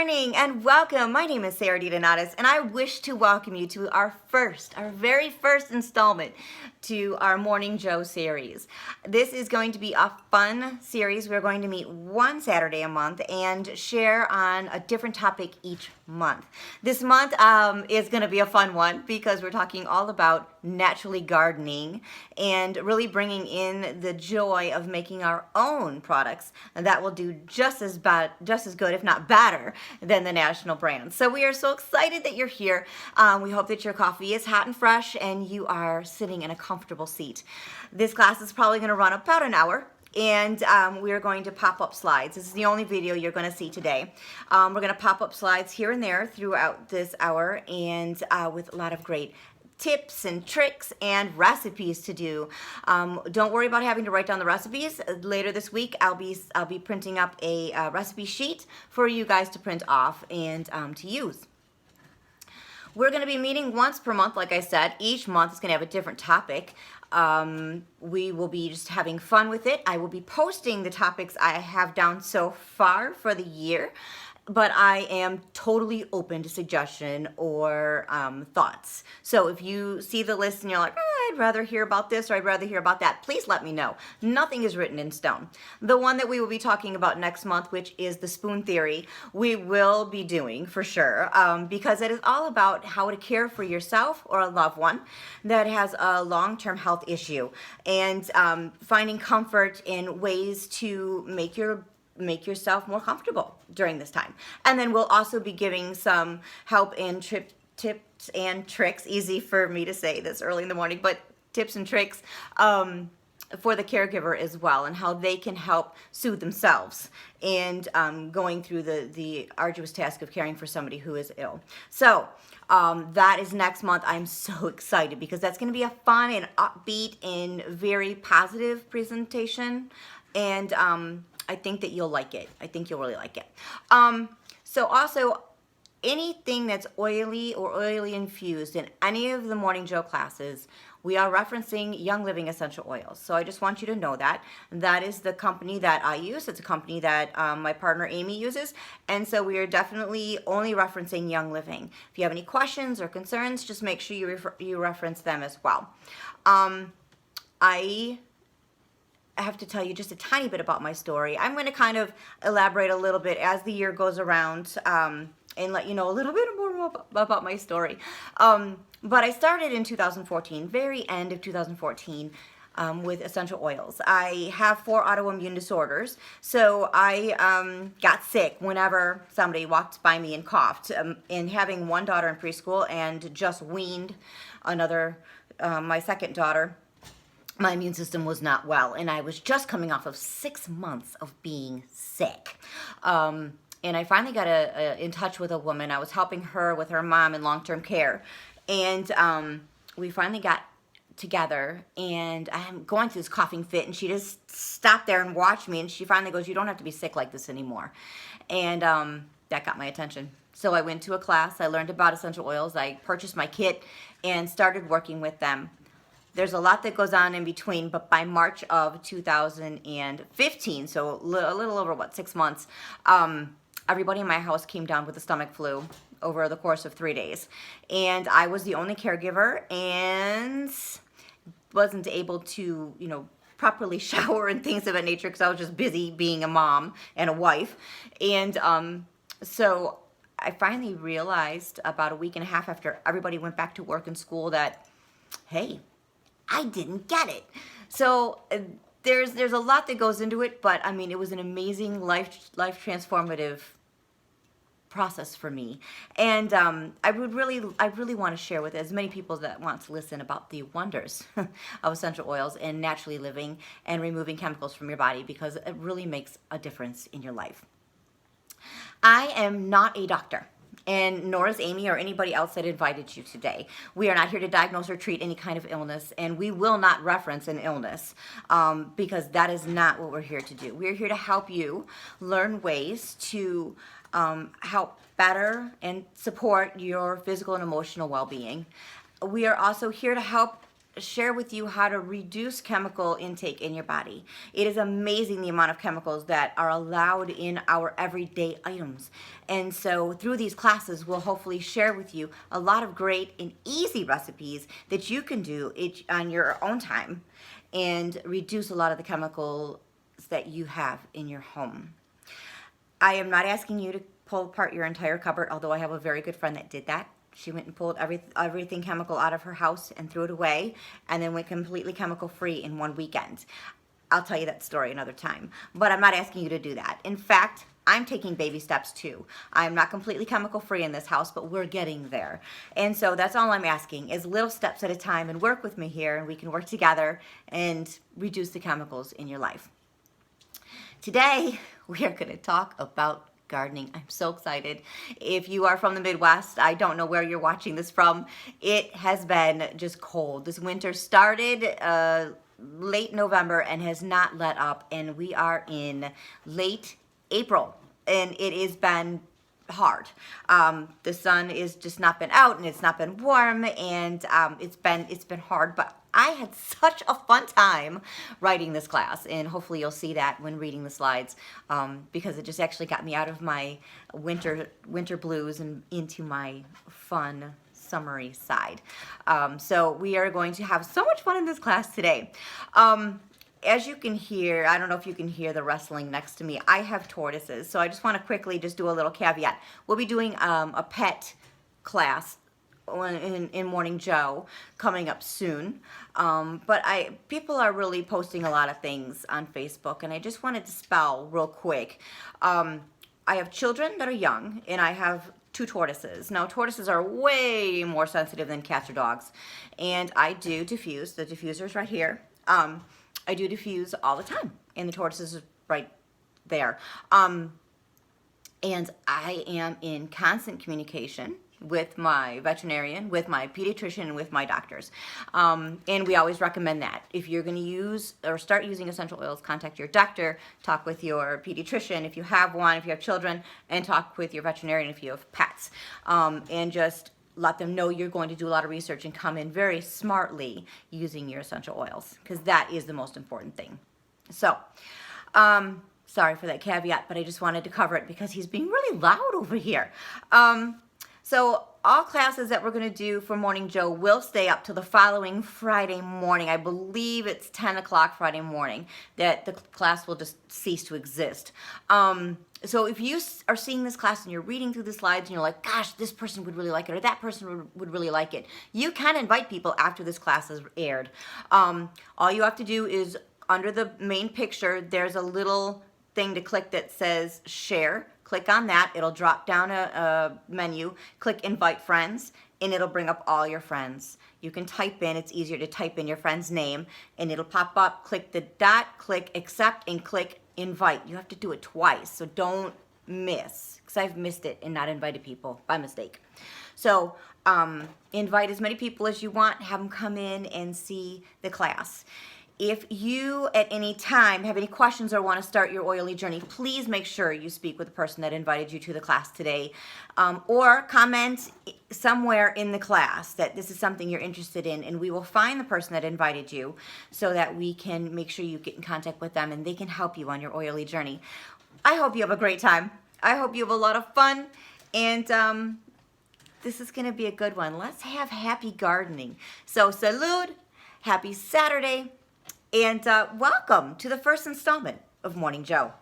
morning and welcome. My name is Sarah DiDonatis and I wish to welcome you to our very first installment to our Morning Joe series. This is going to be a fun series. We're going to meet one Saturday a month and share on a different topic each month. This month is going to be a fun one because we're talking all about naturally gardening and really bringing in the joy of making our own products that will do just as good, if not better, than the national brands. So we are so excited that you're here. We hope that your coffee is hot and fresh and you are sitting in a comfortable seat. This class is probably going to run about an hour. And we're going to pop up slides. This is the only video you're going to see today. We're going to pop up slides here and there throughout this hour, and with a lot of great tips and tricks and recipes to do. Don't worry about having to write down the recipes. Later this week, I'll be printing up a recipe sheet for you guys to print off and to use. We're going to be meeting once per month, like I said. Each month is going to have a different topic. We will be just having fun with it. I will be posting the topics I have down so far for the year, but I am totally open to suggestion or thoughts. So if you see the list and you're like, I'd rather hear about this or I'd rather hear about that, please let me know. Nothing is written in stone. The one that we will be talking about next month, which is the spoon theory, we will be doing for sure, because it is all about how to care for yourself or a loved one that has a long-term health issue, and finding comfort in ways to make yourself more comfortable during this time. And then we'll also be giving some help and tips and tricks, easy for me to say this early in the morning, but tips and tricks for the caregiver as well, and how they can help soothe themselves and going through the arduous task of caring for somebody who is ill. So that is next month. I'm so excited because that's going to be a fun and upbeat and very positive presentation, and I think that you'll like it. I think you'll really like it. So also, anything that's oily or oily infused in any of the Morning Joe classes, we are referencing Young Living essential oils. So I just want you to know that. That is the company that I use. It's a company that my partner Amy uses. And so we are definitely only referencing Young Living. If you have any questions or concerns, just make sure you reference them as well. I have to tell you just a tiny bit about my story. I'm going to kind of elaborate a little bit as the year goes around and let you know a little bit more about my story. But I started in 2014, very end of 2014, with essential oils. I have 4 autoimmune disorders, so I got sick whenever somebody walked by me and coughed. And having one daughter in preschool and just weaned my second daughter, my immune system was not well, and I was just coming off of 6 months of being sick. And I finally got in touch with a woman. I was helping her with her mom in long-term care, and we finally got together, and I'm going through this coughing fit, and she just stopped there and watched me, and she finally goes, "You don't have to be sick like this anymore." And that got my attention. So I went to a class. I learned about essential oils. I purchased my kit and started working with them. There's a lot that goes on in between, but by March of 2015, so a little over, 6 months, everybody in my house came down with the stomach flu over the course of 3 days. And I was the only caregiver and wasn't able to, properly shower and things of that nature because I was just busy being a mom and a wife. And so I finally realized about a week and a half after everybody went back to work and school that, hey, I didn't get it. So there's a lot that goes into it, but I mean, it was an amazing life transformative process for me. And I really want to share with as many people that want to listen about the wonders of essential oils and naturally living and removing chemicals from your body, because it really makes a difference in your life. I am not a doctor, and nor is Amy or anybody else that invited you today. We are not here to diagnose or treat any kind of illness, and we will not reference an illness because that is not what we're here to do. We're here to help you learn ways to help better and support your physical and emotional well-being. We are also here to help share with you how to reduce chemical intake in your body. It is amazing the amount of chemicals that are allowed in our everyday items. And so through these classes, we'll hopefully share with you a lot of great and easy recipes that you can do on your own time and reduce a lot of the chemicals that you have in your home. I am not asking you to pull apart your entire cupboard, although I have a very good friend that did that. She went and pulled everything chemical out of her house and threw it away, and then went completely chemical free in one weekend. I'll tell you that story another time, but I'm not asking you to do that. In fact, I'm taking baby steps too. I'm not completely chemical free in this house, but we're getting there. And so that's all I'm asking is little steps at a time, and work with me here, and we can work together and reduce the chemicals in your life. Today, we are going to talk about gardening. I'm so excited. If you are from the Midwest, I don't know where you're watching this from. It has been just cold. This winter started late November and has not let up, and we are in late April, and it has been hard. The sun is just not been out, and it's not been warm, and it's been hard, but I had such a fun time writing this class, and hopefully you'll see that when reading the slides, because it just actually got me out of my winter blues and into my fun summery side. So we are going to have so much fun in this class today. As you can hear, I don't know if you can hear the rustling next to me, I have tortoises, so I just want to quickly just do a little caveat. We'll be doing a pet class in Morning Joe coming up soon, but people are really posting a lot of things on Facebook, and I just wanted to spell real quick. I have children that are young, and I have 2 tortoises. Now, tortoises are way more sensitive than cats or dogs, and I do diffuse. The diffuser's right here. I do diffuse all the time, and the tortoises are right there. And I am in constant communication with my veterinarian, with my pediatrician, and with my doctors. And we always recommend that. If you're going to use or start using essential oils, contact your doctor, talk with your pediatrician if you have one, if you have children, and talk with your veterinarian if you have pets. And just let them know you're going to do a lot of research and come in very smartly using your essential oils, because that is the most important thing. So, sorry for that caveat, but I just wanted to cover it because he's being really loud over here. So all classes that we're going to do for Morning Joe will stay up till the following Friday morning. I believe it's 10 o'clock Friday morning that the class will just cease to exist. So if you are seeing this class and you're reading through the slides and you're like, gosh, this person would really like it, or that person would really like it, you can invite people after this class is aired. All you have to do is, under the main picture, there's a little thing to click that says share. Click on that. It'll drop down a menu. Click invite friends, and it'll bring up all your friends. You can type in, it's easier to type in your friend's name, and it'll pop up. Click the dot, click accept, and click invite. You have to do it twice, so don't miss, because I've missed it and not invited people by mistake. So invite as many people as you want, have them come in and see the class. If you at any time have any questions or want to start your oily journey, please make sure you speak with the person that invited you to the class today, or comment somewhere in the class that this is something you're interested in, and we will find the person that invited you so that we can make sure you get in contact with them and they can help you on your oily journey. I hope you have a great time. I hope you have a lot of fun, and this is going to be a good one. Let's have happy gardening. So salud, happy Saturday. And welcome to the first installment of Morning Joe.